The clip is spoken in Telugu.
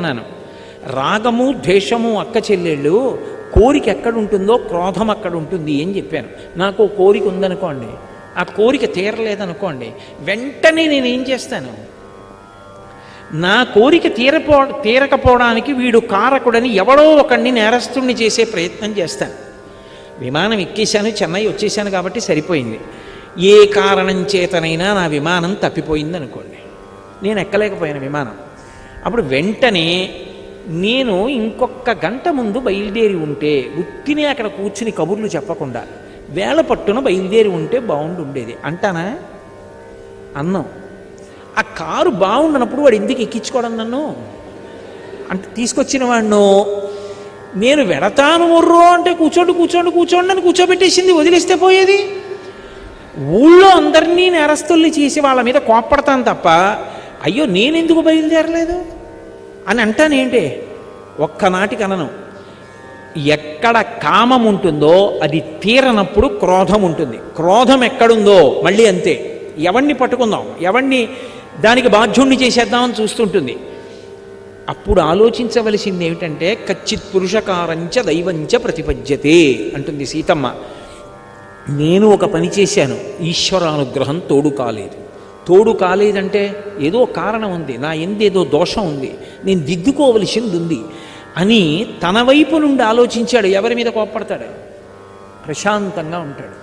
అన్నాను. రాగము ద్వేషము అక్క చెల్లెళ్ళు, కోరిక ఎక్కడుంటుందో క్రోధం అక్కడ ఉంటుంది అని చెప్పాను. నాకు కోరిక ఉందనుకోండి, ఆ కోరిక తీరలేదనుకోండి, వెంటనే నేనేం చేస్తాను? నా కోరిక తీరకపోవడానికి వీడు కారకుడని ఎవడో ఒకడిని నేరస్తుణ్ణి చేసే ప్రయత్నం చేస్తాను. విమానం ఎక్కేశాను, చెన్నై వచ్చేసాను కాబట్టి సరిపోయింది. ఏ కారణం చేతనైనా నా విమానం తప్పిపోయింది అనుకోండి, నేను ఎక్కలేకపోయాను విమానం. అప్పుడు వెంటనే నేను ఇంకొక గంట ముందు బయలుదేరి ఉంటే, ఉత్తినే అక్కడ కూర్చుని కబుర్లు చెప్పకుండా వేళ పట్టున బయలుదేరి ఉంటే బాగుండుండేది అంటానా? అన్నాం. ఆ కారు బాగుండనప్పుడు వాడు ఎందుకు ఎక్కించుకోవడం నన్ను? అంటే తీసుకొచ్చిన వాడిను నేను వెడతాను ముర్రో అంటే కూర్చోండి కూర్చోండి కూర్చోండి అని కూర్చోబెట్టేసింది, వదిలేస్తే పోయేది. ఊళ్ళో అందరినీ నేరస్తుల్ని చేసి వాళ్ళ మీద కోప్పడతాను తప్ప, అయ్యో నేనెందుకు బయలుదేరలేదు అని అంటానేంటి? ఒక్కనాటికి అనను. ఎక్కడ కామం ఉంటుందో అది తీరనప్పుడు క్రోధం ఉంటుంది. క్రోధం ఎక్కడుందో మళ్ళీ అంతే, ఎవణ్ణి పట్టుకుందాం, ఎవణ్ణి దానికి బాధ్యుణ్ణి చేసేద్దామని చూస్తుంటుంది. అప్పుడు ఆలోచించవలసింది ఏమిటంటే, కచ్చిత్ పురుషకారంచ దైవంచ ప్రతిపద్యతే అంటుంది సీతమ్మ. నేను ఒక పని చేశాను, ఈశ్వరానుగ్రహం తోడు కాలేదు. తోడు కాలేదంటే ఏదో కారణం ఉంది, నా ఎందేదో దోషం ఉంది, నేను దిద్దుకోవలసింది ఉంది అని తన వైపు నుండి ఆలోచించాడు. ఎవరి మీద కోప్పడతాడు? ప్రశాంతంగా ఉంటాడు.